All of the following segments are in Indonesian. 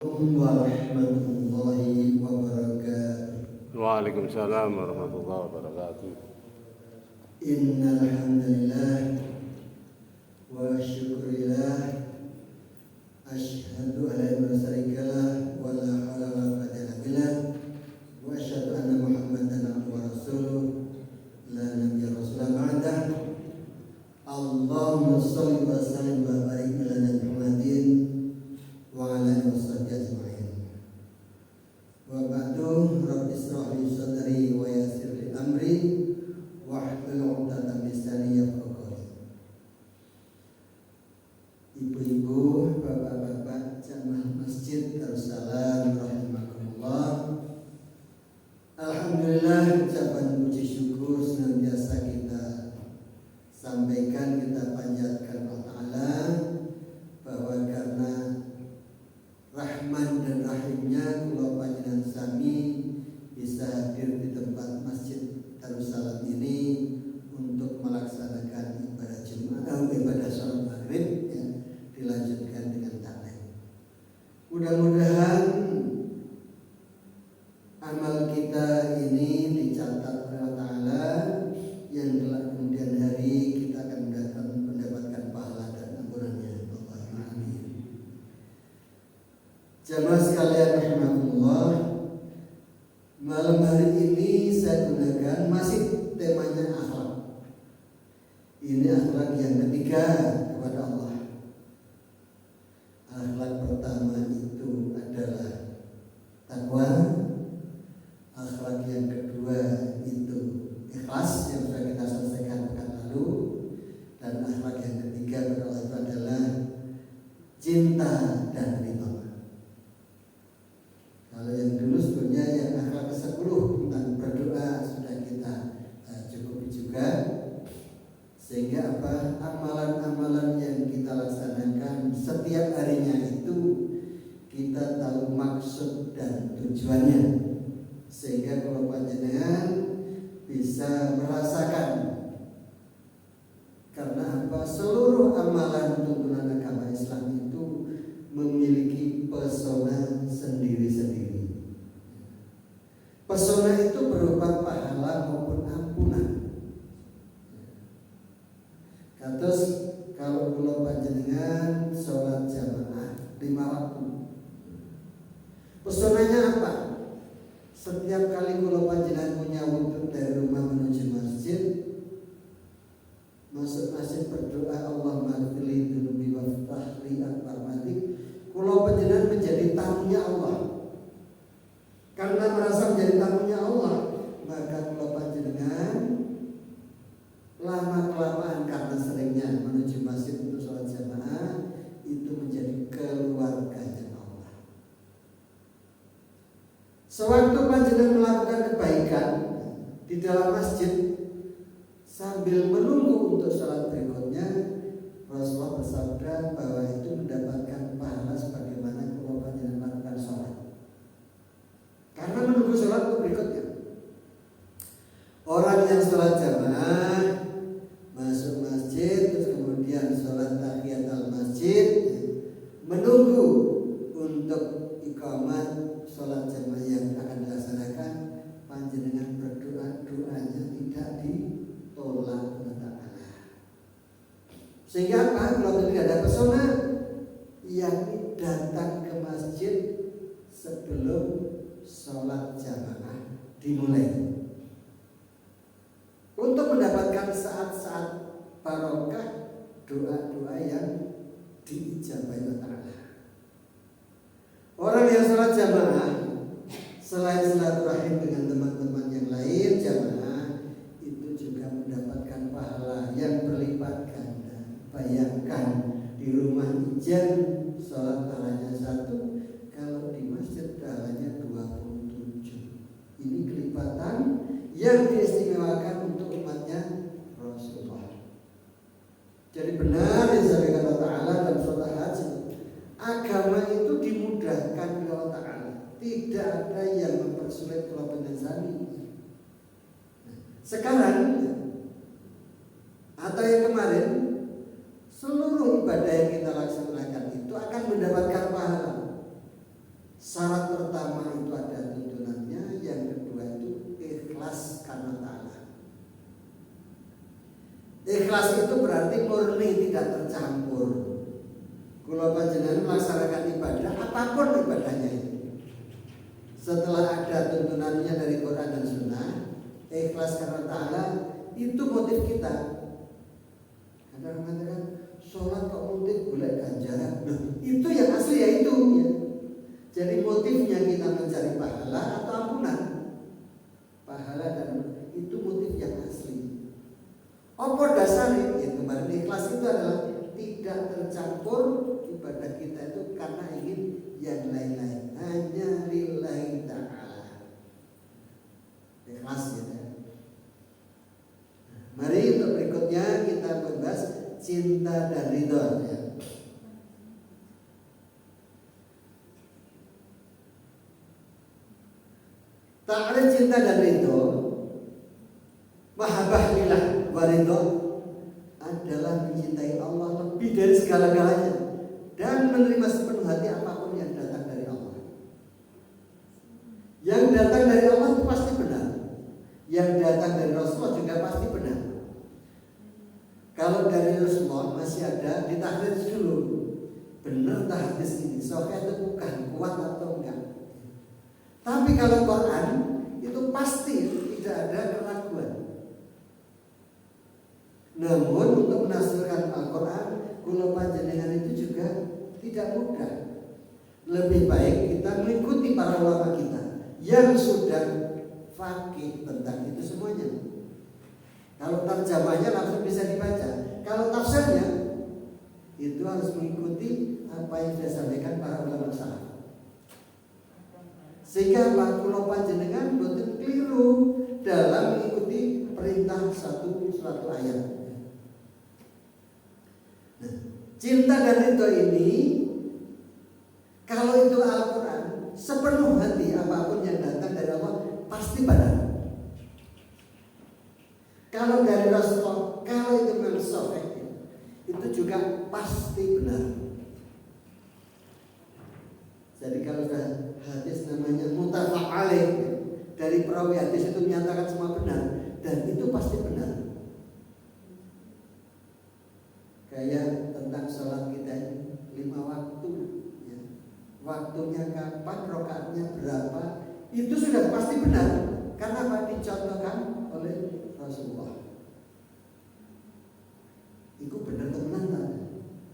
Warahmatullahi wabarakatuh. Waalaikumsalam warahmatullahi wabarakatuh. Innal hamdalillah wa syukurillah asyhadu an la ilaha illallah wa la haula wa la quwwata illa billah wa asyhadu anna Muhammadan abduhu wa rasuluh la nabiyya rasulullah ba'dah. Allahumma shalli wa sallim wa barik ala Muhammadin wa ala alihi washabbihi ajma'in. Wa ba'du, rabbi ishrah li sadri wa yassir li amri wahlul 'uqdatam min lisani yafqahu qawli. Ibu-ibu, bapak-bapak jamaah Masjid Darussalam rahimakumullah. Alhamdulillah, ucapan puji syukur senantiasa kita sampaikan, kita panjatkan Allah Ta'ala, bahwa karena rahman dan rahimnya kula panjenengan sami bisa hadir di tempat Masjid Darussalam ini untuk melaksanakan ibadah Jumat, ibadah sholat maghrib ya, dilanjutkan dengan taklim. Mudah-mudahan amal kita ini dicatat oleh Allah Ta'ala, yang kelak kemudian hari kita akan mendapatkan pahala dan ampunannya. Allahumma amin. Jamaah sekalian rahimakumullah, malam hari ini saya gunakan masih temanya akhlak. Ini akhlak yang ketiga kepada Allah. Akhlak pertama itu adalah takwa. Akhlak yang kedua itu ikhlas yang sudah kita selesaikan pekan lalu, dan akhlak yang ketiga kepada Allah itu adalah cinta dan ridha. Kalau yang dulu sebenarnya yang akhlak ke-10 tentang berdoa sudah kita cukupi juga, sehingga amalan-amalan yang kita laksanakan setiap harinya itu kita tahu maksud dan tujuannya, sehingga kalau panjenengan bisa merasakan karena apa, seluruh amalan tuntunan agama Islam itu memiliki pesona sendiri-sendiri. Pesona itu berupa pahala maupun ampunan. Kados kalau kula panjenengan sholat jamaah 5 waktu, pesonanya apa? Setiap kali kula panjenengan punya wudhu dari rumah menuju masjid, masuk masjid berdoa Allahumma ighfirli dzunubi waftah li akbar matik, kula panjenengan menjadi tamunya Allah. Karena merasa menjadi tamunya Allah, maka kula panjenengan lama-kelamaan karena seringnya menuju masjid untuk sholat jamaah itu menjadi keluarganya Allah. Sewaktu panjenengan melakukan kebaikan di dalam masjid sambil menunggu untuk sholat berikutnya, Rasulullah bersabda bahwa itu mendapatkan pahala sebagaimana kalau panjenengan melakukan sholat. Karena menunggu sholat berikutnya. Orang yang sholat jamaah masuk masjid terus kemudian sholat tahiyatul masjid, menunggu untuk iqamat sholat jamaah yang akan dilaksanakan, panjenengan berdoa, doanya tidak ditolak oleh Allah. Sehingga apa? Kalau tidak ada pesona, yang datang ke masjid sebelum sholat jamaah dimulai untuk mendapatkan saat-saat barokah, doa-doa yang diijabahi oleh Allah. Orang yang sholat jamaah selain silaturahim dengan teman-teman yang lain jamaah, itu juga mendapatkan pahala yang berlipat ganda. Bayangkan di rumah ijen sholat pahalanya 1, kalau di masjid pahalanya 27. Ini kelipatan yang diistimewakan untuk umatnya Rasulullah. Jadi benar yang disampaikan Allah Ta'ala dalam surah Haji, agama itu dimudahkan oleh Allah Ta'ala. Tidak ada yang mempersulit kalau penjelasan. Sekarang atau yang kemarin, seluruh ibadah yang kita laksanakan itu akan mendapatkan pahala. Syarat pertama itu ada tuntunannya, yang kedua itu ikhlas karena ta'ala. Ikhlas itu berarti murni, tidak tercampur. Kula panjenengan melaksanakan ibadah, apapun ibadahnya itu, setelah ada tuntunannya dari Quran dan Sunnah, ikhlas karena ta'ala, itu motif kita. Ada orang mengatakan sholat kok motif golek ganjaran. Itu yang asli ya itu ya. Jadi motifnya kita mencari pahala atau ampunan. Pahala dan itu motif yang asli. Apa dasarnya? Ya kemarin ikhlas itu adalah tidak tercampur ibadah kita itu karena ingin yang lain-lain, hanya lillahi ta'ala. Ikhlas gitu ya. Mari untuk berikutnya kita membahas cinta dan ridho ya. Ta'rif cinta dan ridho, mahabbah lillah wa ridho adalah mencintai Allah lebih dari segala-galanya dan menerima sepenuh hati apapun yang datang dari Allah. Yang datang dari Allah itu pasti benar. Yang datang dari Rasulullah juga pasti benar. Kalau dari Rasulullah masih ada ditahrij dulu, benar tak hadis ini, sahih itu bukan, kuat atau enggak. Tapi kalau Quran itu pasti tidak ada keraguan. Namun untuk menafsirkan Al-Quran, kula panjenengan itu juga tidak mudah. Lebih baik kita mengikuti para ulama kita yang sudah faqih tentang itu semuanya. Kalau terjemahnya langsung bisa dibaca. Kalau tafsirnya itu harus mengikuti apa yang disampaikan para ulama salaf. Sehingga kula panjenengan boten keliru dalam mengikuti perintah suatu ayat. Nah, cinta dan ridho ini kalau itu Al-Quran sepenuh hati, apapun yang datang dari Allah pasti benar. Kalau dari Rasulullah, kalau itu memang sahih, itu juga pasti benar. Jadi kalau sudah hadis namanya muttafaq alaih, dari perawi hadis itu menyatakan semua benar, dan itu pasti benar. Kayak tentang sholat kita ini 5 waktu ya. Waktunya kapan, rakaatnya berapa, itu sudah pasti benar. Karena apa? Dicontohkan oleh Rasulullah. Itu benar teman kan?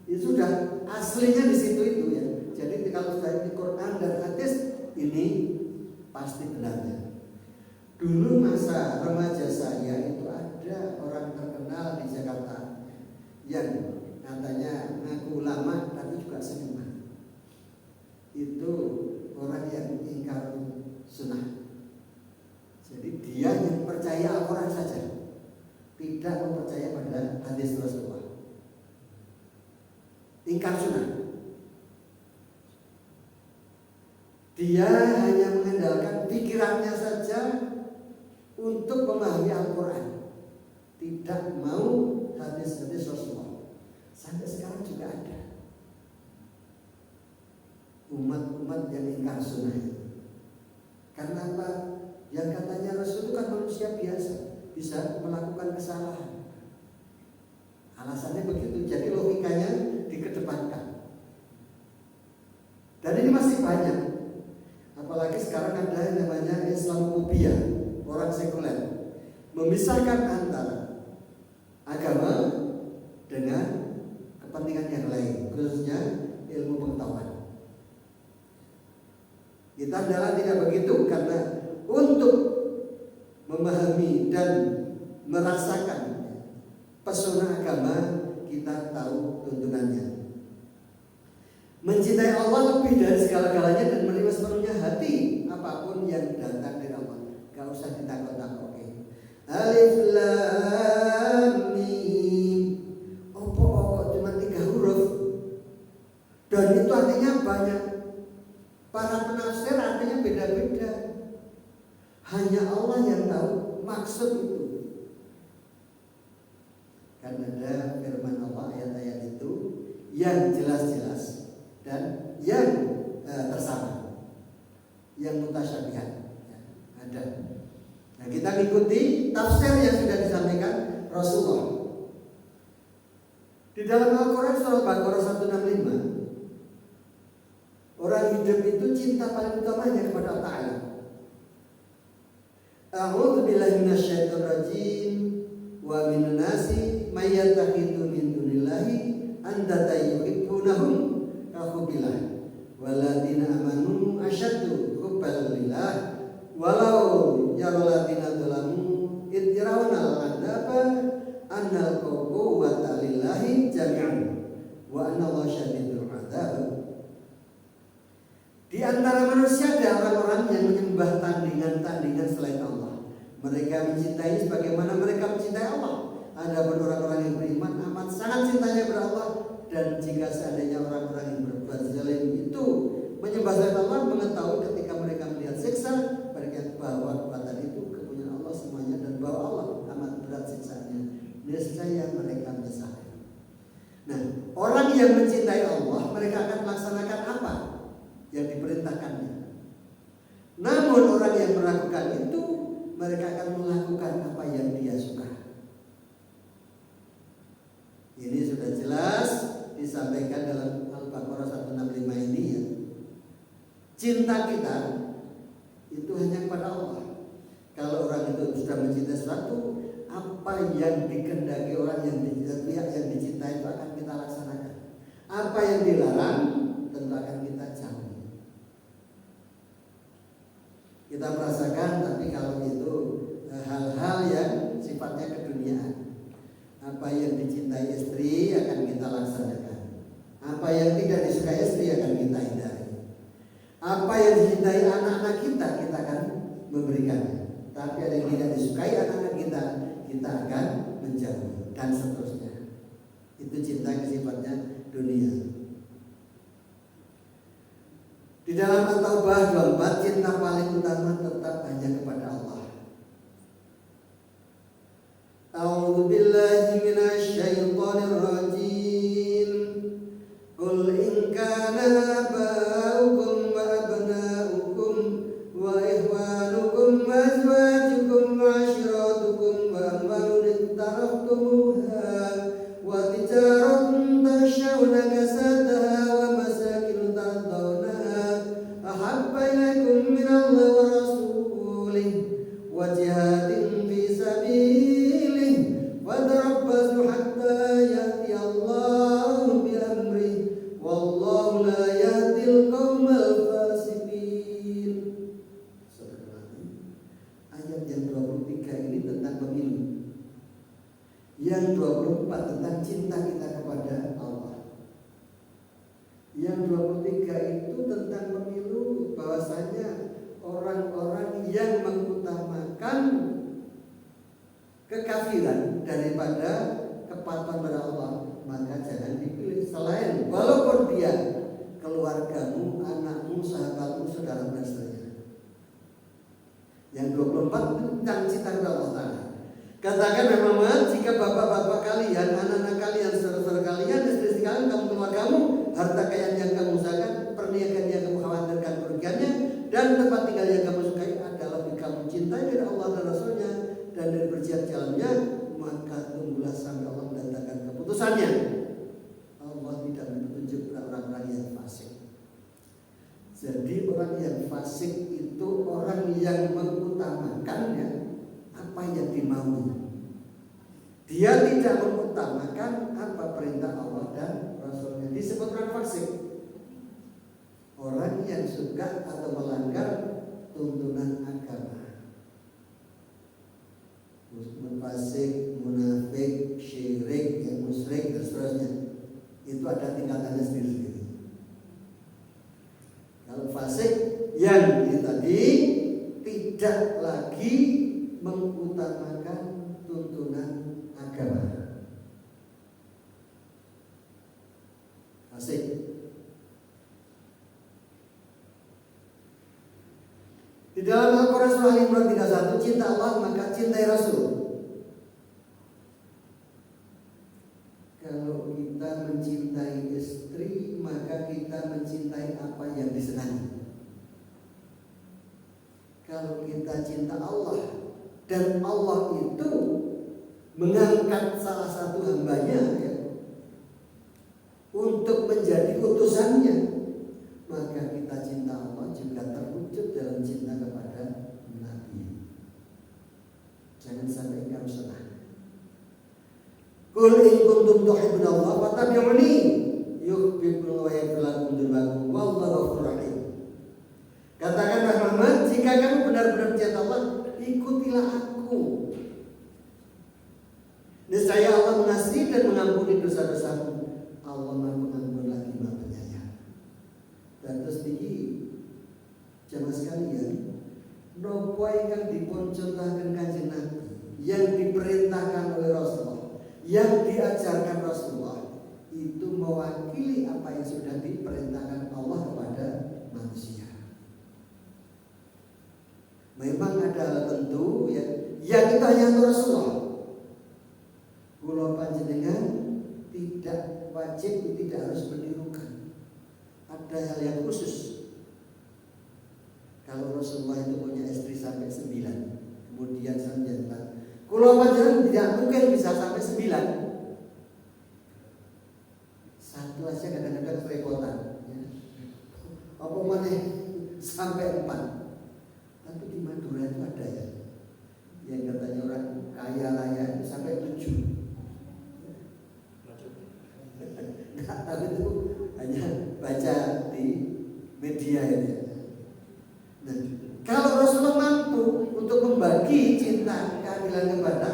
Itu sudah aslinya di situ itu ya. Jadi kalau sudah di Quran dan hadis ini pasti benarnya. Dulu masa remaja saya itu ada orang terkenal di Jakarta yang katanya ngaku ulama tapi juga seniman. Itu orang yang ingkar sunnah. Jadi dia yang percaya Al-Quran saja, tidak mempercaya pada hadis Rasulullah. Ingkar sunnah. Dia hanya mengandalkan pikirannya saja untuk memahami Al-Quran, tidak mau hadis-hadis Rasulullah. Sampai sekarang juga ada umat-umat yang ingkar sunnah. Karena apa? Yang katanya Rasul itu kan manusia biasa, bisa melakukan kesalahan. Alasannya begitu, jadi logikanya dikedepankan. Dan ini masih banyak. Apalagi sekarang ada yang namanya Islamophobia, orang sekuler, memisahkan antara agama dengan kepentingan yang lain, khususnya ilmu pengetahuan. Kita adalah tidak begitu, karena untuk memahami dan merasakan pesona agama kita tahu tuntunannya. Mencintai Allah lebih dari segala-galanya dan menerima sepenuhnya hati apapun yang datang dari Allah. Gak usah ditakut-takuti. Alif Lam Mim. Kok cuma 3 huruf? Dan itu artinya banyak. Para penafsir artinya beda-beda. Hanya Allah yang tahu maksud itu. Karena ada firman Allah ayat-ayat itu yang jelas-jelas dan yang tersama. yang mutasyabihat. Ya, ada. Nah, kita ikuti tafsir yang sudah disampaikan Rasulullah. Di dalam Al-Quran surah Baqarah 165, orang hidup itu cinta paling utamanya kepada Allah Ta'ala. A'udzu billahi minasyaitonir rajim. Wa minan nasi may yattakhidhu min dunillahi andata yuhibbunahum ka hubbillah walladzina amanu asyaddu hubban lillah walau yaral ladzina zalamu id yarawna al-'adzaba annal quwwata lillahi jami'an wa annallaha syadidul 'adzab. Di antara manusia ada orang-orang yang menyembah tandingan-tandingan selain Allah. Mereka mencintai sebagaimana mereka mencintai Allah. Adapun orang-orang yang beriman amat sangat cintanya kepada Allah. Dan jika seandainya orang-orang yang berbuat zalim itu menyembah selain Allah, mengetahui ketika mereka melihat siksa, mereka bahwa kekuatan itu kepunyaan Allah semuanya dan bahwa Allah amat berat siksanya. Niscaya mereka menyesal. Nah, orang yang mencintai Allah, mereka akan melaksanakan apa yang diperintahkannya. Namun orang yang melakukan itu, mereka akan melakukan apa yang dia suka. Ini sudah jelas disampaikan dalam Al-Baqarah 165 ini ya. Cinta kita itu hanya kepada Allah. Kalau orang itu sudah mencintai sesuatu, apa yang dikehendaki orang yang dicintai itu akan kita laksanakan. Apa yang dilarang tentu akan kita jauhi. Kita merasakan, tapi kalau itu hal-hal yang sifatnya keduniaan. Apa yang dicintai istri akan kita laksanakan. Apa yang tidak disukai istri akan kita hindari. Apa yang dicintai anak-anak kita akan memberikannya. Tapi ada yang tidak disukai anak-anak kita akan menjauhi dan seterusnya. Itu cinta yang sifatnya dunia. Di dalam At-Taubah 24, cinta paling utama tetap hanya kepada Allah. A'udzu billahi minasyaitonir rajim. Qul in kana aba'ukum wa abna'ukum wa ikhwanukum wa azwajukum wa ashiratukum wa amwalun taraftumuha wa tijaratun takhshawna kasadaha wa masakin tardawnaha ahabba ilaikum minallahi wa rasulih wa jihadin fi sabilih fatarabbasu hatta ya'ti Allahu bi amrih wallahu la yahdil qaumal fasiqin. Ayat yang 23 ini tentang pemilu. Yang 24 tentang cinta kita kepada Allah. Yang 23 itu tentang pemilu, bahwasanya orang-orang yang mengutamakan kekafiran daripada kepatuhan pada Allah, maka jangan dipilih. Selain walaupun dia keluargamu, anakmu, sahabatmu, saudara dan seterusnya. Yang 24 tentang cinta kepada Allah Ta'ala. Katakan Muhammad, jika bapak-bapak kalian, anak-anak kalian, saudara-saudara kalian, istri-istri kalian, kamu keluargamu, harta kekayaan yang kamu usahakan, pernikahan yang kamu khawatirkan kerugiannya, dan tempat tinggal yang kamu sukai adalah lebih kamu cintai dari Allah dan Rasulnya dan dari berjihad jalannya, maka tunggulah sampai Allah mendatangkan keputusannya. Allah tidak menunjuk orang-orang yang fasik. Jadi orang yang fasik itu orang yang mengutamakannya apa yang dimaui. Dia tidak mengutamakan apa perintah Allah dan Rasulnya. Disebut orang fasik. Orang yang suka atau melanggar tuntunan agama. Fasik, munafik, syirik, musyrik dan seterusnya. Itu ada tingkatannya sendiri-sendiri. Kalau fasik yang ini tadi tidak lagi mengutamakan tuntunan agama. Fasik. Di dalam Al-Quran surah Al-Imran 31, cinta Allah maka cintai Rasul. Kalau kita mencintai istri, maka kita mencintai apa yang disenangi. kalau kita cinta Allah dan Allah itu mengangkat salah satu hambanya ya, untuk menjadi utusannya, maka kita cinta Allah juga terwujud dalam cinta kepada Nabi. Jangan sampai engkau salah. Qul in kuntum tuhibbunallaha fattabi'uni yuhibbukum wa yaghfir lakum dzunubakum wallahu ghafurur rahim. Katakanlah Muhammad, jika kamu benar-benar cinta Allah, ikutilah aku. Niscaya Allah mengasihi dan mengampuni dosa-dosamu. Allah Maha Pengampun lagi Maha Penyayang. Dan terus niki jamaah sekalian, nopo ingkang dipun contohaken Kanjeng Nabi, yang diperintahkan oleh Rasulullah, yang diajarkan Rasulullah, itu mewakili apa yang sudah diperintahkan Allah kepada manusia. Memang ada hal tentu ya, yang kita hanya untuk Rasulullah. Kula panjenengan tidak wajib, tidak harus menirukan. Ada hal yang khusus. Kalau Rasulullah itu punya istri sampai 9, kemudian sampai kula panjenengan tidak mungkin bisa sampai 9. Satu aja kadang-kadang kerepotan. Ya. Apa mana sampai 4. Tapi di Madura itu ada ya, yang katanya orang kaya raya itu sampai 7. Enggak, tapi itu hanya baca di media ini. Nah, kalau Rasulullah mampu untuk membagi cinta keadilan kepada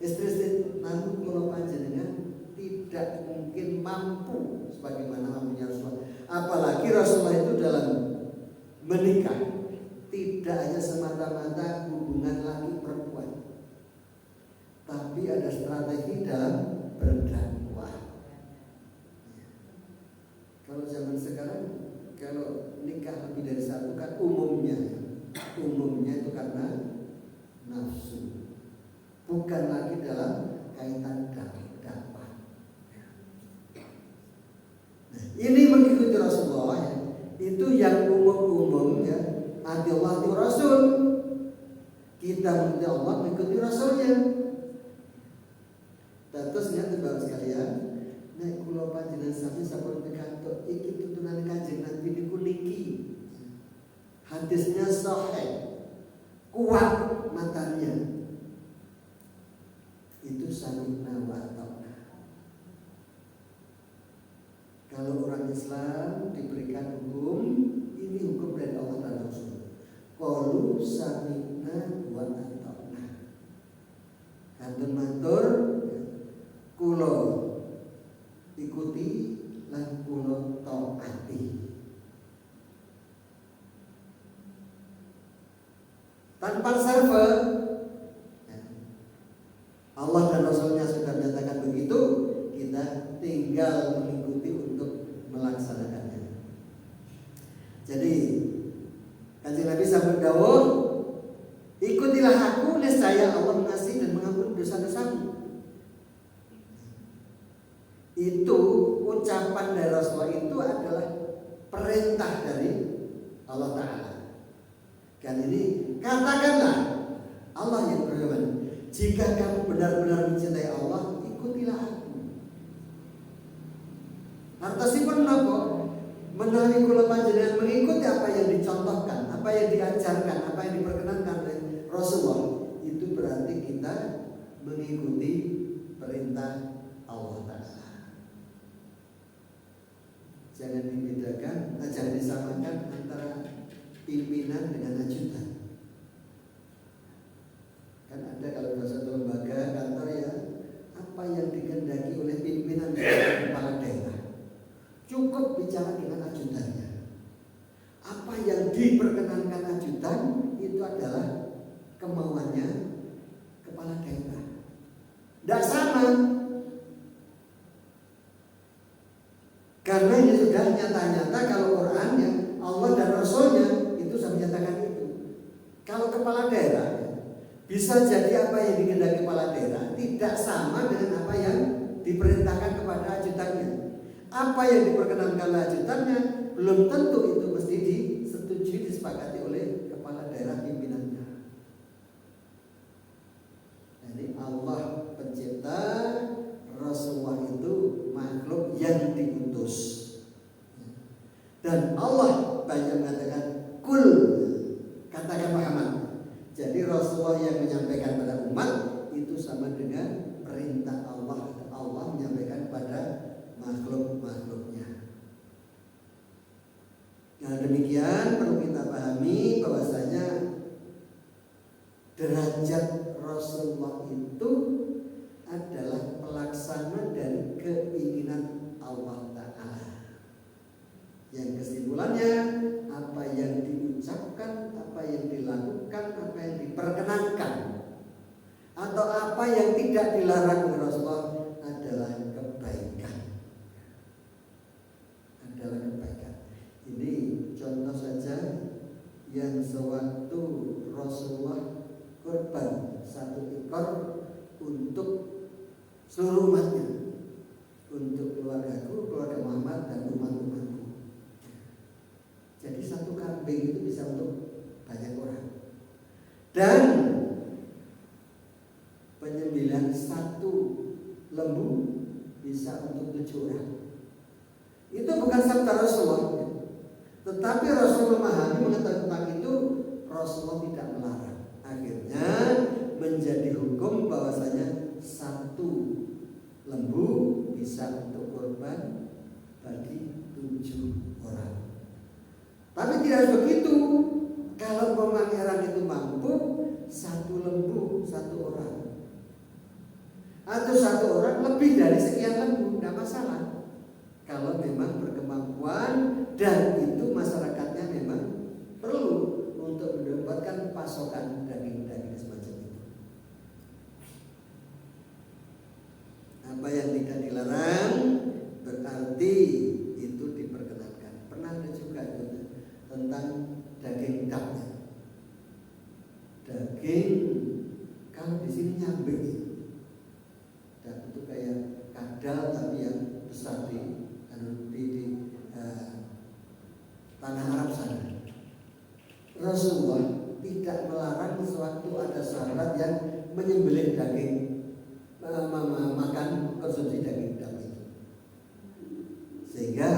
istri-istri, namun kalau panjenengan tidak mungkin mampu sebagaimana mampunya Rasulullah. Apalagi Rasulullah itu dalam menikah tidak hanya semata-mata hubungan laki perempuan, tapi ada strategi dalam berdakwah. Kalau zaman sekarang, kalau nikah lebih dari satu kan umumnya itu karena nafsu, bukan lagi dalam kaitan dakwah. Nah, ini mengikuti Rasulullah ya, itu yang umum ya. Ati Allah, ati Rasul. Kita mengikuti Allah, mengikuti Rasulnya. Terus ngerti baru sekalian, nek kula panjenengan sami sampun pikantuk iki tuntunan Kanjeng Nabi niku niki. Hadisnya sahih, kuat matanya. Itu sami'na wa ata'na. Kalau orang Islam diberikan hukum, ini hukum dari Allah dan Rasul. Qalu sami'na wa ata'na. Kantun matur kula ikuti lan kula taati. Tanpa server, Allah dan Rasulnya sudah menyatakan begitu, kita tinggal mengikuti untuk melaksanakannya. Jadi Kanjeng Nabi sampai dawuh, ikutilah aku, niscaya Allah mengasihi dan mengampuni dosa-dosamu. Itu ucapan dari Rasulullah, itu adalah perintah dari Allah Ta'ala. Kan ini katakanlah Allah yang berfirman, jika kamu benar-benar mencintai Allah, ikutilah aku. Artosipun napa? Menawi kula panjenengan mengikuti apa yang dicontohkan, apa yang diajarkan, apa yang diperkenankan oleh Rasulullah, itu berarti kita mengikuti perintah Allah Ta'ala. Jangan dibedakan, jangan disamakan antara pimpinan dengan ajudan. Kan ada kalau dalam satu lembaga kantor ya, apa yang dikehendaki oleh pimpinan dan kepala daerah cukup bicara dengan ajudannya. Apa yang diperkenankan ajudan itu adalah kemauannya kepala daerah. Tidak sama. Karena ini sudah nyata-nyata kalau Qurannya, Allah dan Rasulnya itu sudah menyatakan itu. Kalau kepala daerah bisa jadi apa yang dikehendaki kepala daerah tidak sama dengan apa yang diperintahkan kepada ajudannya. Apa yang diperkenankan ajudannya belum tentu itu mesti disetujui, disepakati oleh kepala daerah sama dengan perintah Allah. Allah menyampaikan kepada makhluk-makhluknya. Nah demikian perlu kita pahami bahwasanya derajat Rasulullah itu adalah pelaksana dari keinginan Allah Ta'ala. Yang kesimpulannya, apa yang diucapkan, apa yang dilakukan, apa yang diperkenankan, atau apa yang tidak dilarang oleh Rasulullah adalah kebaikan. Adalah kebaikan. Ini contoh saja yang sewaktu Rasulullah kurban 1 ekor untuk seluruh umatnya, untuk keluargaku, keluarga Muhammad dan umat-umatku. Jadi 1 kambing itu bisa untuk banyak orang. Dan penyembelihan 1 lembu bisa untuk 7 orang. Itu bukan sabda Rasulullah, tetapi Rasulullah memahami mengetahui tentang itu. Rasulullah tidak melarang. Akhirnya menjadi hukum bahwasanya 1 lembu bisa untuk korban bagi 7 orang. Tapi tidak begitu. Kalau pangeran itu mampu 1 lembu 1 orang, atau 1 orang lebih dari sekian lembu, tidak masalah. Kalau memang berkemampuan dan itu masyarakatnya memang perlu untuk mendapatkan pasokan daging-daging semacam itu. Apa yang tidak dilarang berarti itu diperkenankan. Pernah ada juga tentang daging dapnya. Daging kalau di sini nyambe, dan itu kayak kadal tapi yang besar di tanah Arab sana. Rasulullah tidak melarang sewaktu ada sahabat yang menyembelih daging, makan konsumsi daging dam itu, sehingga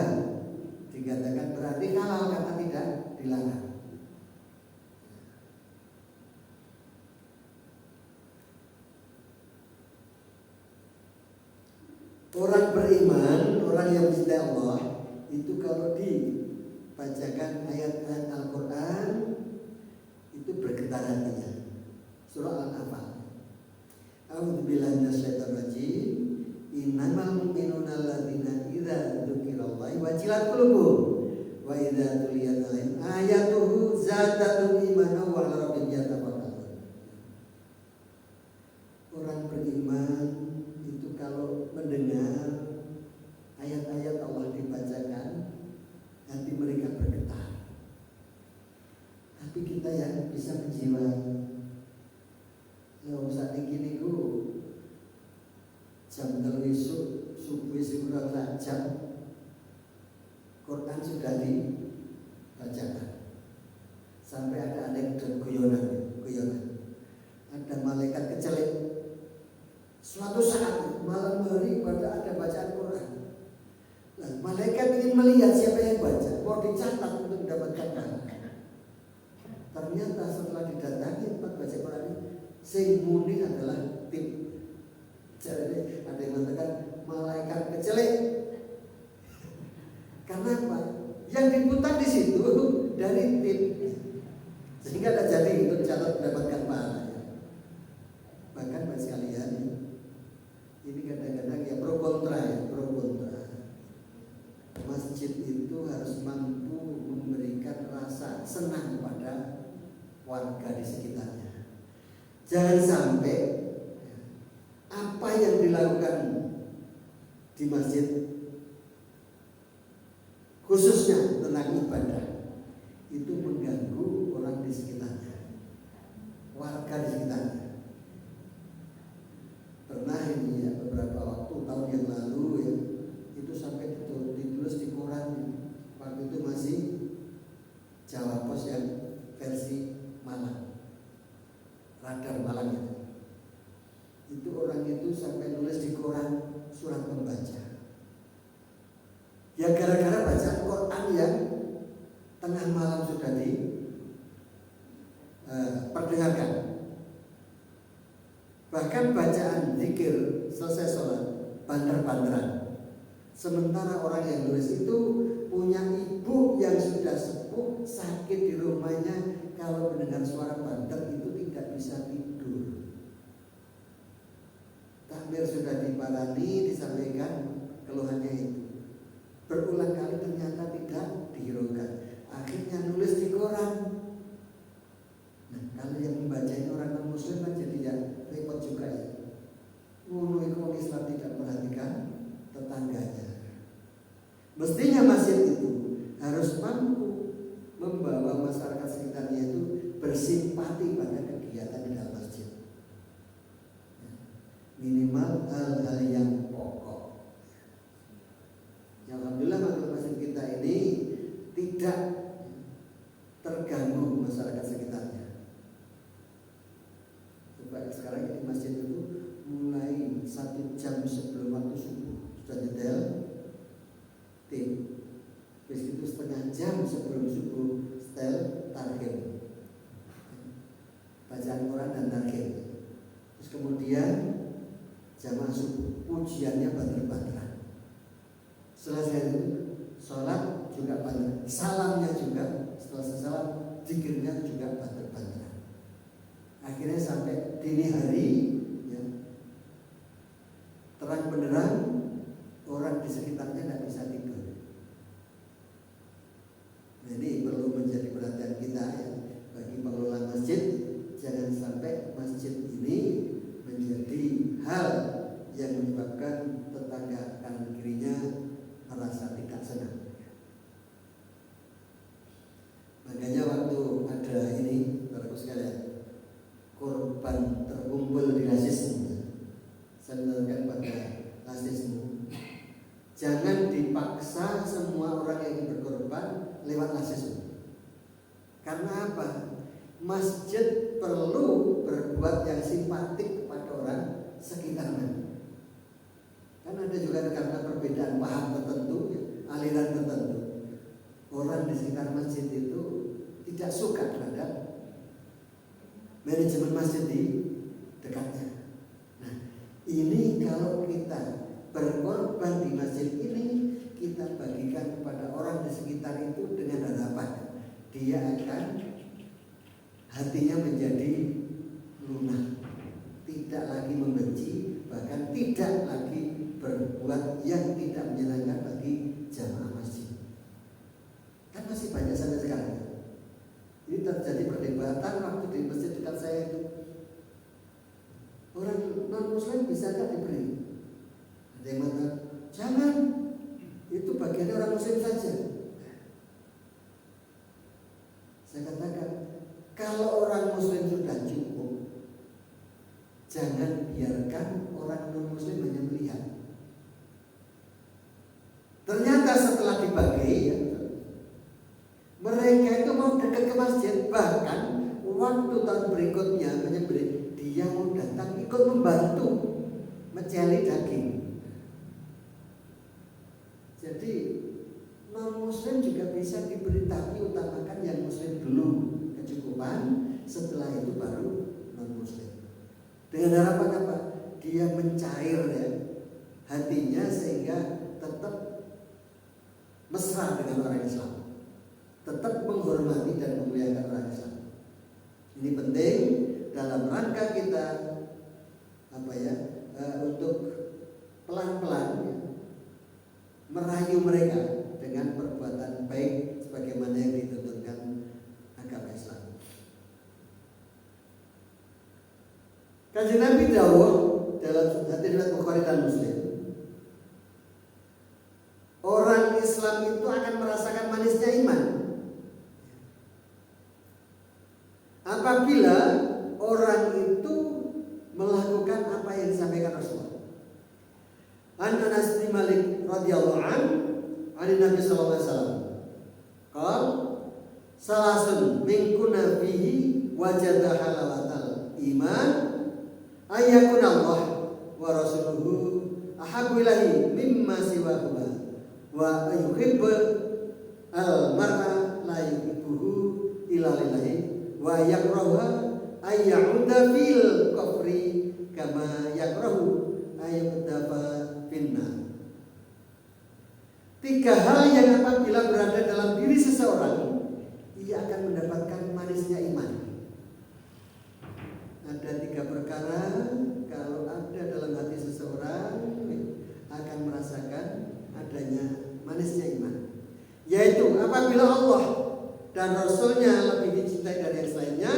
dikatakan berarti halal karena tidak dilarang. Orang beriman, orang yang mencintai Allah itu kalau dibacakan ayat-ayat Al-Quran itu bergetar hatinya. Surah Al-Anfal. A'udzubillahi minasyaitonir rajim. Innamal mu'minuna alladzina idza dzukirallahi wajilat qulubuhum wa idza tuliyat 'alaihim ayatuhu zadatum imanan wa 'ala rabbihim yatawakkalun. Orang beriman itu kalau mendengar ayat-ayat Allah dibacakan, hati mereka bergetar. Tapi kita yang bisa menjiwai. Kalau saat ini jam 3 subuh kurang jam, Quran sudah dibacakan. Sampai ada anekdot guyonan. Ada malaikat kecelek. Suatu saat malam hari pada ada bacaan Quran. Nah, malaikat ingin melihat siapa yang baca, mau dicatat untuk mendapatkan pahala. Ternyata setelah didatangi tempat baca Quran ini, sing muni adalah tim. Jadi ada yang mengatakan malaikat kecelek. Karena apa? Yang diputar di situ dari tim, sehingga ada jadi untuk dicatat mendapatkan pahala. Bahkan buat sekalian, ini kadang-kadang ya pro kontra. Masjid itu harus mampu memberikan rasa senang pada warga di sekitarnya. Jangan sampai apa yang dilakukan di masjid, khususnya tentang ibadah, itu mengganggu orang di sekitarnya, warga di sekitarnya. Pernah ini ya, beberapa waktu tahun yang lalu ya, itu sampai ditulis di koran. Waktu itu masih Jawa Pos yang versi Malang, radar Malang ya. Itu orang itu sampai nulis di koran surat pembaca. Ya gara-gara bacaan Quran yang tengah malam sudah diperdengarkan. Bahkan bacaan zikir selesai sholat banter-banteran. Sementara orang yang nulis itu punya ibu yang sudah sepuh, sakit di rumahnya, kalau mendengar suara banter itu tidak bisa tidur. Takmir sudah diparani, disampaikan keluhannya itu. Berulang kali ternyata tidak dihiraukan. Akhirnya nulis di koran. Nah, kalau yang membacanya orang non muslim kan jadi ya repot juga ya. Ngono iku wong Islam tidak perhatikan tetangganya. Mestinya masjid itu harus mampu membawa masyarakat sekitarnya itu bersimpati pada kegiatan di dalam masjid. Minimal hal-hal yang pokok. Ya, alhamdulillah masjid kita ini tidak terganggu masyarakat sekitarnya. Coba sekarang ini masjid itu mulai 1 jam sebelum waktu subuh sudah detail tim. Terus itu setengah jam sebelum subuh setel tarhim, bacaan Quran dan tarhim. Terus kemudian jamaah subuh pujiannya banter-banteran. Selesai itu sholat juga banter, salamnya juga setelah salam zikirnya juga banter-banteran. Akhirnya sampai dini hari ya, terang benderang, orang di sekitarnya tidak bisa tidur. Jadi perlu menjadi perhatian kita ya, bagi pengelola masjid, jangan sampai masjid ini menjadi hal yang menyebabkan tetangga kanan kirinya merasa tidak senang. Makanya waktu ada ini, saudaraku sekalian, korban terkumpul di rasisme, saya menerangkan pada rasisme, jangan dipaksa semua orang yang ingin berkorban lewat rasisme. Karena apa? Masjid perlu berbuat yang simpatik kepada orang sekitarnya. Kan ada juga karena perbedaan paham tertentu, ya, aliran tertentu. Orang di sekitar masjid itu tidak suka terhadap manajemen masjid di dekatnya. Nah, ini kalau kita berkorban di masjid ini, kita bagikan kepada orang di sekitar itu dengan harapan dia akan hatinya menjadi lunak, tidak lagi membenci, bahkan tidak lagi berbuat yang tidak menyenangkan bagi jamaah masjid. Kan masih banyak sampai sekarang. Ini terjadi perdebatan waktu di masjid dekat saya itu. Orang non muslim bisa tidak diberi? Ada yang mengatakan, jangan, itu bagian orang muslim saja. Saya katakan, kalau orang muslim sudah cukup, jangan biarkan orang non muslim hanya melihat. Ternyata setelah dibagi ya, mereka itu mau dekat ke masjid. Bahkan waktu tahun berikutnya menyembelih, dia mau datang ikut membantu menceli daging. Jadi non muslim juga bisa diberi, tapi utamakan yang muslim dulu kecukupan, setelah itu baru non muslim. Dengan harapan apa? Dia mencair ya hatinya sehingga tetap mesra dengan orang Islam, tetap menghormati dan memuliakan orang Islam. Ini penting dalam rangka kita untuk pelan-pelan ya, merayu mereka dengan perbuatan baik sebagaimana yang dituntutkan agama Islam. Kanjeng Nabi dawuh dalam hadis Bukhari dan Muslim, orang Islam itu akan merasakan manisnya iman apabila orang itu melakukan apa yang disampaikan Rasulullah. An Anas bin Malik radhiyallahu an Nabi sallallahu alaihi wasallam qol salasun min kunna fihi wajada halawatal iman ayyakun Allah wa rasuluhu ahabbu ilahi mimma siwahuma wa yuhibbu al-mar'a la yuhibbuhu illa lillahi wa yakrahu ayyauda fil kufri kama yakrahu ayyudafa finnar. 3 hal yang apabila berada dalam diri seseorang, ia akan mendapatkan manisnya iman. Ada 3 perkara kalau ada dalam hati seseorang akan merasakan adanya manisnya iman, yaitu apabila Allah dan Rasulnya lebih dicintai dari yang selainnya,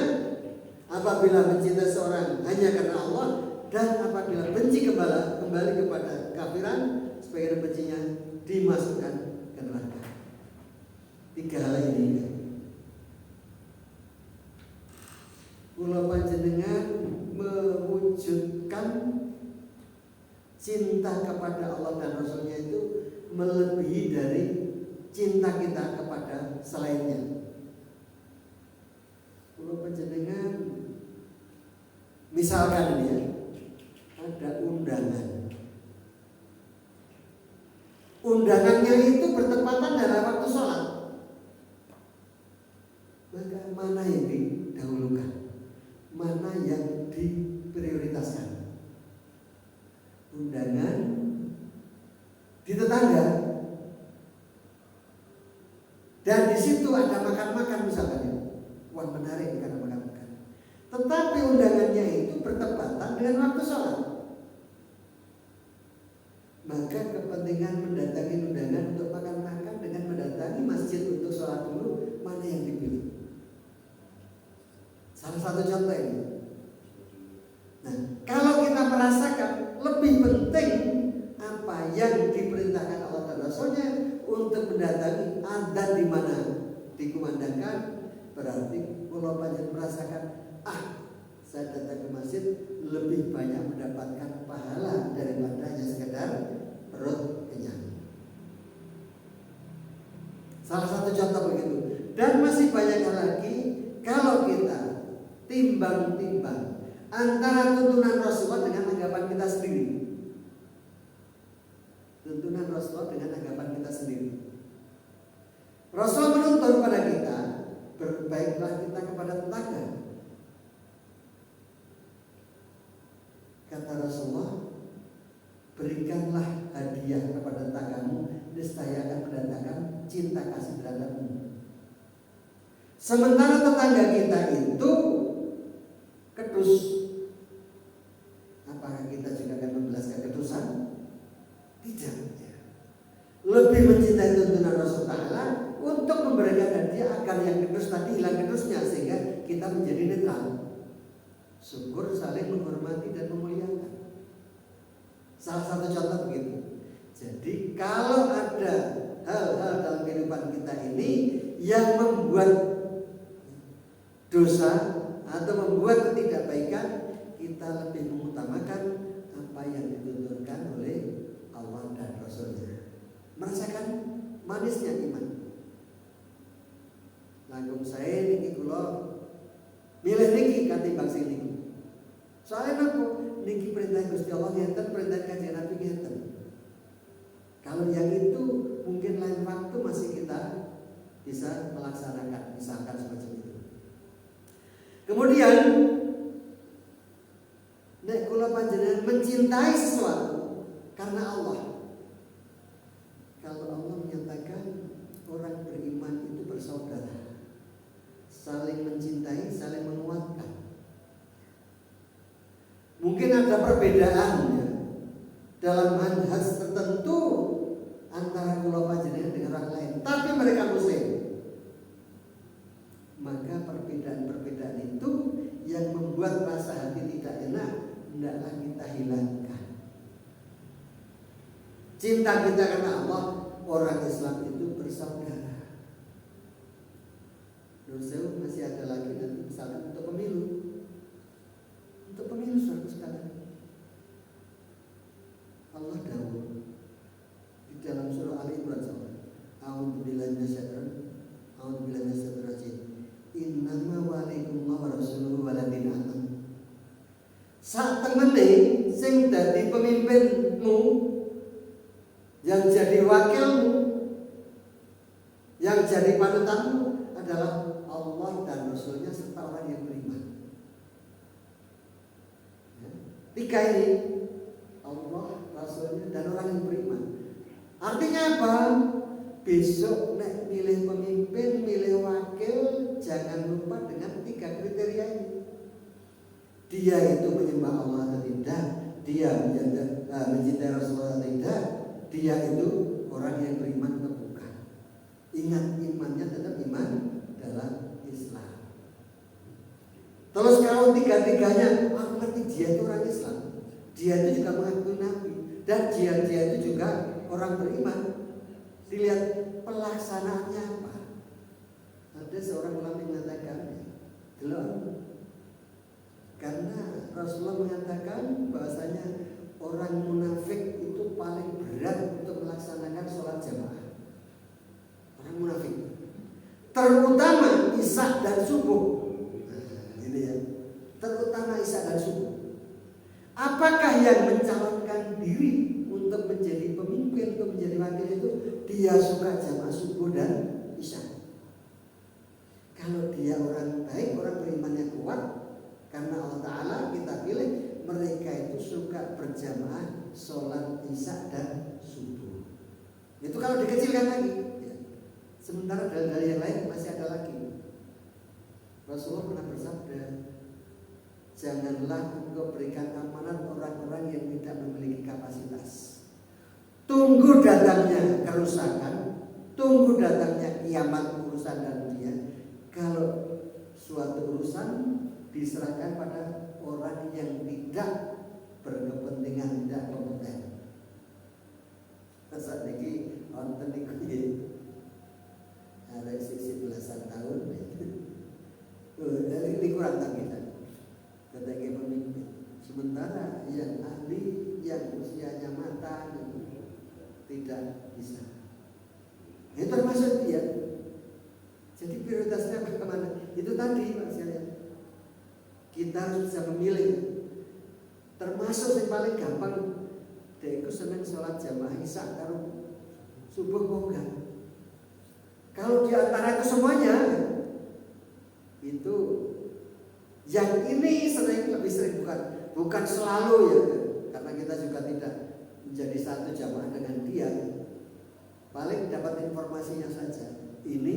apabila mencintai seorang hanya karena Allah, dan apabila benci kembali kepada kafiran, sebagian bencinya dimasukkan ke neraka. 3 hal ini kula panjenengan mewujudkan cinta kepada Allah dan Rasulnya itu melebihi dari cinta kita kepada selainnya. Kula panjenengan misalkan ini ya, ada undangannya itu bertepatan dengan waktu sholat, maka mana yang didahulukan? Mana yang diprioritaskan? Undangan di tetangga, dan di situ ada makan-makan misalkan ya. Wah, menarik karena makan-makan. Tetapi undangannya itu bertepatan dengan waktu sholat, maka kepentingan mendatangi undangan untuk makan-makan dengan mendatangi masjid untuk sholat dulu, mana yang dipilih? Salah satu contoh ini. Nah, kalau kita merasakan lebih penting apa yang diperintahkan Allah dan Rasulnya untuk mendatangi adzan di mana dikumandangkan, berarti kalau panjang merasakan saya datang ke masjid lebih banyak mendapatkan pahala daripada hanya sekedar perut kenyang. Salah satu contoh begitu. Dan masih banyak lagi kalau kita timbang-timbang antara tuntunan Rasulullah dengan anggapan kita sendiri. Tuntunan Rasulullah dengan anggapan kita sendiri. Rasulullah menuntun pada kita, berbaiklah kita kepada tetangga. Kata Rasulullah, berikanlah hadiah kepada tetanggamu, niscaya akan mendatangkan cinta kasih terhadapmu. Sementara tetangga kita itu kedus, apakah kita juga akan membelaskan kedusan? Tidak. Lebih mencintai tuntunan Rasulullah untuk memberikan hadiah agar yang kedus tadi hilang kedusnya, sehingga kita menjadi netral. Syukur saling menghormati dan memuliakan. Salah satu contoh begitu. Jadi kalau ada hal-hal dalam kehidupan kita ini yang membuat dosa atau membuat ketidakbaikan, kita lebih mengutamakan apa yang dituntunkan oleh Allah dan Rasulnya. Merasakan manisnya iman. Langkung saya niki kula milih niki katimbang sing niki. Soalnya napa? Niki perintah Gusti Allah ngeten, perintah Kanjeng Nabi ngeten. Kalau yang itu mungkin lain waktu masih kita bisa melaksanakan, misalkan semacam itu. Kemudian nek kula panjenengan mencintai sesuatu karena Allah. Kalau Allah menyatakan orang beriman itu bersaudara, saling mencintai, saling menguatkan. Mungkin ada perbedaannya dalam manhaj tertentu antara kula panjenengan dengan orang lain, tapi mereka muslim. Maka perbedaan-perbedaan itu yang membuat rasa hati tidak enak, hendaklah kita hilangkan. Cinta kita karena Allah, orang Islam itu bersaudara. Dosa masih ada lagi nanti misalkan untuk pemilu. Untuk pemilu suatu sekali. Allah dawuh di dalam surah Al-Imran, A'udzubillahi minasyaitonir rajim. Innama walikumullahu wa rasuluhu waladina amanu. Sak temene sing dadi pemimpinmu, yang jadi wakilmu, yang jadi panutanmu adalah Allah dan Rasulnya serta orang yang beriman. Tiga ini, Allah, Rasulnya, dan orang yang beriman. Artinya apa? Besok nek milih pemimpin, milih wakil, jangan lupa dengan tiga kriteria ini. Dia itu menyembah Allah atau tidak, dia mencintai Rasulullah atau tidak, dia itu orang yang beriman atau bukan. Ingat, imannya tetap iman dalam Islam. Terus kalau tiga-tiganya, aku ngerti dia itu orang Islam, dia itu juga mengakui Nabi, dan dia itu juga orang beriman. Dilihat pelaksanaannya apa. Ada seorang ulama yang mengatakan, belum. Karena Rasulullah mengatakan bahwasanya orang munafik itu paling berat untuk melaksanakan sholat jamaah. Orang munafik, terutama isya dan subuh. Ini ya, terutama isya dan subuh. Apakah yang mencalonkan diri untuk menjadi pemimpin, untuk menjadi wakil itu dia suka jamaah subuh dan isya? Kalau dia orang baik, orang berimannya kuat, karena Allah Ta'ala kita pilih, mereka itu suka berjamaah sholat isya dan subuh. Itu kalau dikecilkan lagi ya. Sementara dalil yang lain masih ada lagi. Rasulullah pernah bersabda, janganlah engkau berikan amanat orang-orang yang tidak memiliki kapasitas. Tunggu datangnya kerusakan, tunggu datangnya kiamat urusan dan dunia. Kalau suatu urusan diserahkan pada orang yang tidak berkepentingan, tidak kompeten. Saat ini nonton di ada sisi belasan tahun, ini kurang tampilan. Sebagai pemimpin, sementara yang ahli, yang usianya matang tidak bisa. Itu termasuk dia. Jadi prioritasnya bagaimana? Itu tadi Pak sekalian. Kita harus bisa memilih. Termasuk yang paling gampang, dia itu senang sholat jamaah isya karo subuh kok enggak. Kalau di antara itu semuanya, itu yang ini lebih sering, bukan selalu ya, karena kita juga tidak menjadi satu jamaah dengan dia. Paling dapat informasinya saja. Ini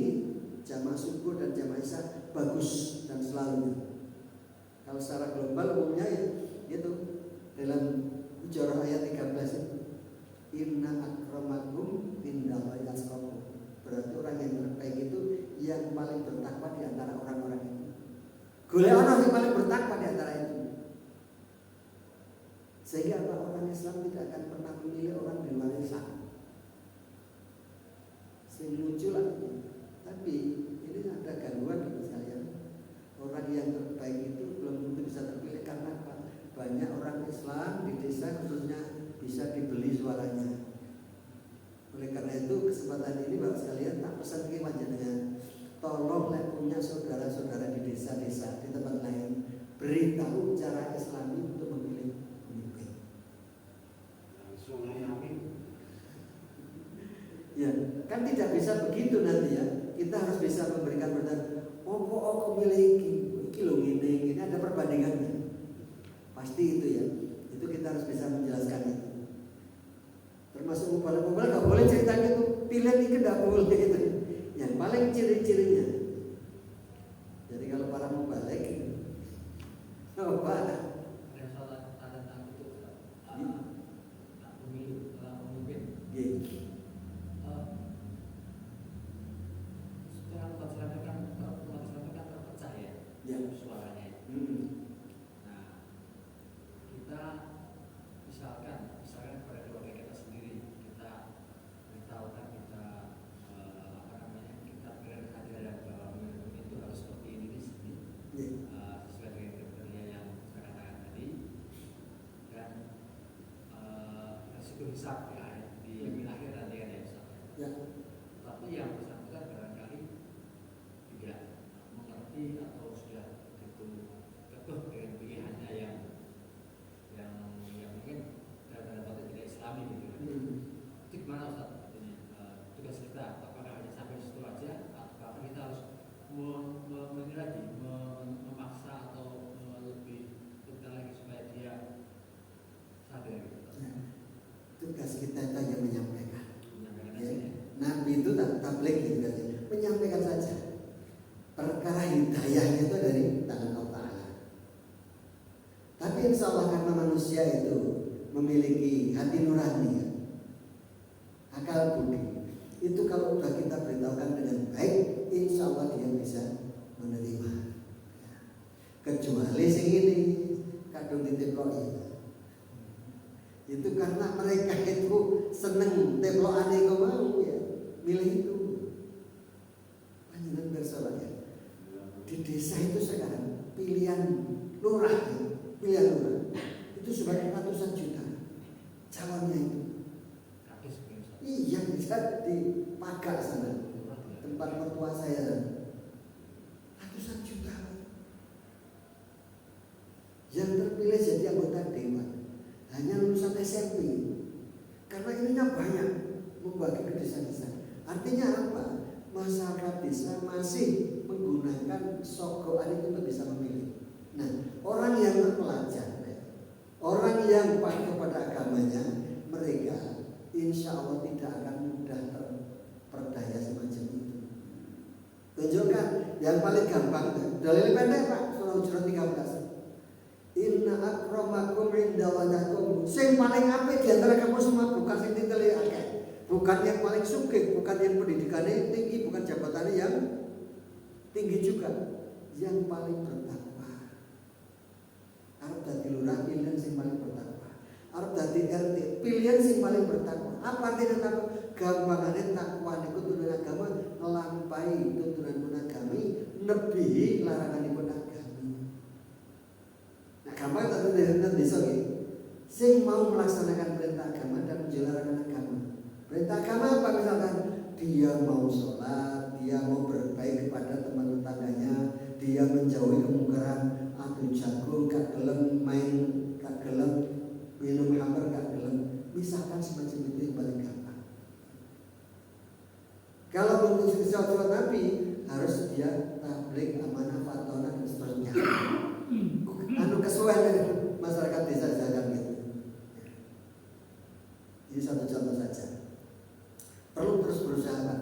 jamaah subuh dan jamaah isya bagus dan selalu. Kalau secara global umumnya ya itu dalam Hujurah ayat 13 itu, inna akramakum indallahi atqakum. Berarti orang yang terbaik itu yang paling bertakwa di antara orang-orang itu. Golek orang yang paling bertakwa di antara itu. Sehingga orang Islam tidak akan pernah memilih orang di luar Islam. Sehingga muncul lagi. Tapi ini ada gangguan di sekalian. Orang yang terbaik itu belum tentu bisa terpilih karena apa? Banyak orang Islam di desa khususnya bisa dibeli suaranya. Oleh karena itu kesempatan ini Bapak sekalian tak pesan ke panjenengan, tolong punya saudara-saudara di desa-desa di tempat lain, beritahu cara Islami untuk memilih pemimpin. Ya, kan tidak bisa begitu nanti ya. Kita harus bisa memberikan pertanyaan. Oh milih iki lho ngene, ada perbandingannya. Pasti itu ya. Itu kita harus bisa menjelaskan itu. Termasuk mubalik nggak boleh ceritanya itu pilihan ini nggak boleh itu. Yang paling ciri-cirinya. Jadi kalau para mubalik, apa? Hisab ya, di akhir nanti kan ya. Tapi yang bersangkutan barangkali tidak mengerti atau sudah begitu teguh dengan pilihannya yang mungkin dalam tanda tidak Islami gitu. Itu gimana Ustaz? Ini tugas kita apakah hanya sampai situ aja atau kita harus memaksa atau lebih lagi supaya dia itu dari tangan Allah Ta'ala. Tapi insya Allah karena manusia itu memiliki hati nurani ya, akal budi, itu kalau sudah kita beritahukan dengan baik, insya Allah dia bisa menerima. Kecuali sing ini kadung diteploi. Itu karena mereka itu seneng teplokane kok mau ya, milih itu. Panjenengan bersalah ya. Di desa itu sekarang pilihan lurah ya, pilihan lurah itu sudah ratusan juta calonnya itu. Iya, bisa di Pagar sana, tempat mertua saya, ratusan juta. Yang terpilih jadi anggota dewan hanya lulusan SMP, karena ininya banyak membagi ke desa-desa. Artinya apa? Masyarakat desa masih menggunakan sogokan itu untuk bisa memilih. Nah, orang yang terpelajar, orang yang patuh kepada agamanya, mereka insya Allah tidak akan mudah terperdaya semacam itu. Tunjukkan yang paling gampang, dalil pendek Pak, surah Hujurat 13. Inna akramakum indallahikum, sing paling apik di antara kamu semua bukan sing titeli akeh, bukan yang paling sugih, bukan yang pendidikannya tinggi, bukan jabatannya yang tinggi juga, yang paling bertakwa. Arep dadi lurah pilihan sing paling bertakwa. Arep dadi RT pilihan sing paling bertakwa. Apa artinya takwa? Gampangane takwa niku turunan agama nglampahi tuntunan monogami, nebihi laranganipun agami. Nah, gampang tak terdengar desa iki. Sing mau melaksanakan perintah agama dan menjalankan agama. Perintah agama apa misalkan? Dia mau sholat, dia mau berbaik kepada teman tetangganya, dia menjauhi kemungkaran, adu jagung, gak gelem main, gak gelem minum khamr, gak gelem. Misalkan semacam itu yang paling gampang. Kalau menurut surat Nabi harus dia tabligh, amanah, fatona dan seterusnya. Anu kesuwen masyarakat desa jangan gitu. Ini satu contoh saja. Perlu terus berusaha Pak.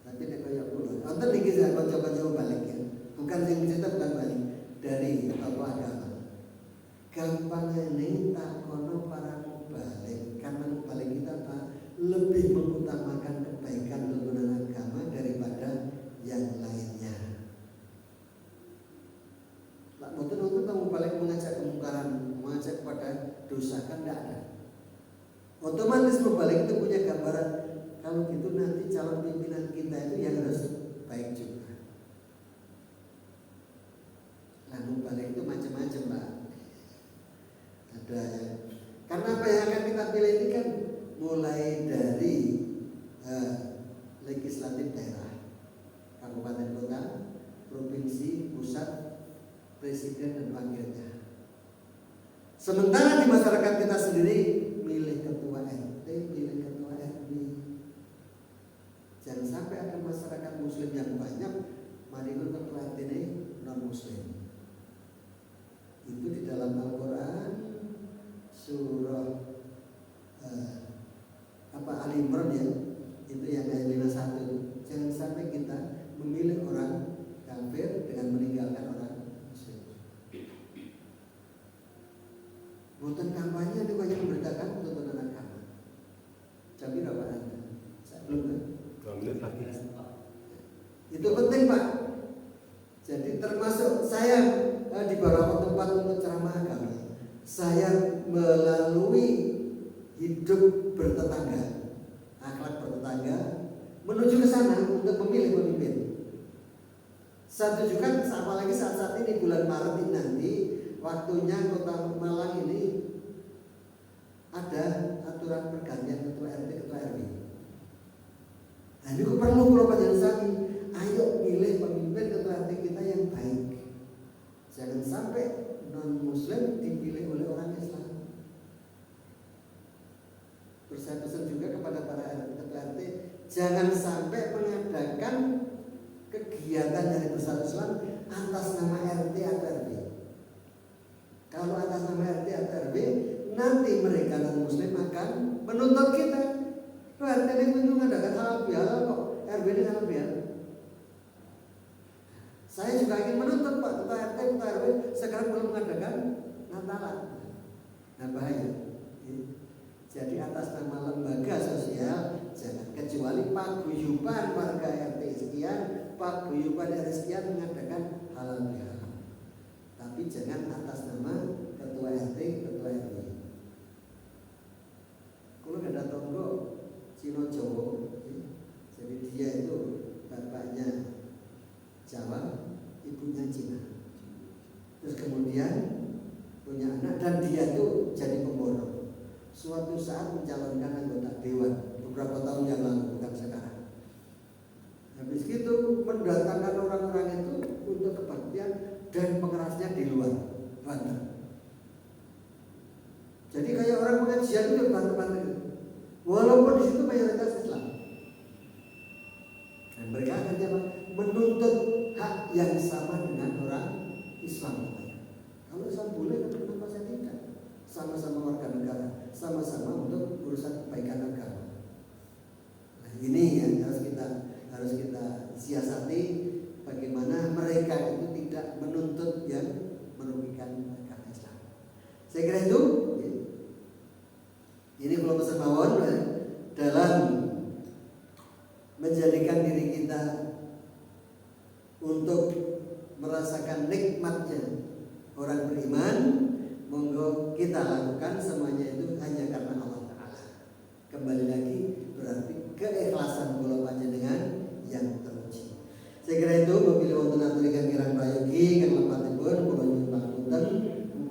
Tapi nek kaya kula, wonten niki saya kanca-kanca balik ya. Bukan yang cerita bukan balik dari tokoh agama. Gampangane takono para mubalik, karena mubalik kita Pak lebih mengutamakan kebaikan tuntunan agama daripada yang lainnya. Pak betul-betul kamu balik mengajak kemungkaran, mengajak kepada dosa kan tidak ada. Otomatis mubalik itu punya gambaran. Kalau gitu nanti calon pimpinan kita itu yang harus baik juga. Lalu balik itu macam-macam Pak. Ada ya. Karena apa yang akan kita pilih ini kan mulai dari legislatif daerah, kabupaten kota, provinsi, pusat, presiden dan wakilnya. Sementara di masyarakat kita sendiri milih ketua RT, milih ketua RW. Jangan sampai ada masyarakat muslim yang banyak marimun ketua RT ini non muslim. Itu di dalam Al-Quran surah Ali Imran ya, itu yang ayat 51. Jangan sampai kita memilih orang kafir dengan meninggalkan orang muslim. Bukan kampanye itu banyak memberitakan tuntunan agama. Tapi apa Anda? Saya belum kan? Itu penting Pak. Jadi termasuk saya di beberapa tempat untuk ceramah agama, saya melalui hidup bertetangga, akhlak bertetangga, menuju ke sana untuk memilih pemimpin. Saya tujukan apalagi saat ini bulan Maret ini nanti waktunya Kota Malang ini ada aturan pergantian ketua RT, ketua RW. Nah ini perlu kalau panjenengan ayo pilih pemimpin ketua RT kita yang baik. Jangan sampai non muslim dipilih oleh orang Islam. Terus saya pesan juga kepada para ketua RT, jangan sampai mengadakan kegiatan dari besar Islam atas nama RT atau RW. Kalau atas nama RT atau RW, nanti mereka non muslim akan menuntut kita. RT ini mengadakan halal bihalal kok, RW ini halal bihalal. Saya juga ingin menuntut Pak Ketua RT, Ketua RW sekarang belum mengadakan Natalan. Nah bahaya. Jadi atas nama lembaga sosial jangan, kecuali paguyuban warga RT sekian, paguyuban RT sekian mengadakan halal bihalal. Tapi jangan atas nama Ketua RT, Ketua RW. Kalau ada tonggo Cino Jowo, jadi dia itu bapaknya Jawa, ibunya Cina. Terus kemudian punya anak dan dia itu jadi pemborong. Suatu saat mencalonkan anggota dewan beberapa tahun yang lalu, bukan sekarang. Habis itu mendatangkan orang-orang itu untuk kebaktian dan pengerasnya di luar Banten. Jadi kayak orang pengajian itu Banten-Banten, walaupun di situ mayoritas Islam. Dan mereka akhirnya menuntut hak yang sama dengan orang Islam. Kalau Islam boleh, kenapa saya tidak? Sama-sama warga negara, sama-sama untuk urusan kebaikan agama. Nah, ini yang harus kita siasati, bagaimana mereka itu tidak menuntut yang merugikan agama Islam. Saya kira itu. Ini kalau pesan mawon dalam menjadikan diri kita untuk merasakan nikmatnya orang beriman. Monggo kita lakukan semuanya itu hanya karena Allah Ta'ala. Kembali lagi berarti keikhlasan kula panjenengan yang teruji. Saya kira itu mobil wonten aturikan kirang prayogi kang lepatipun kula nyuwun pangapunten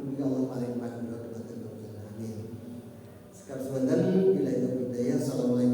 mugi Allah paring panuwun dhumateng kula. Amin. Sekar semanten bila itu budaya. Assalamualaikum.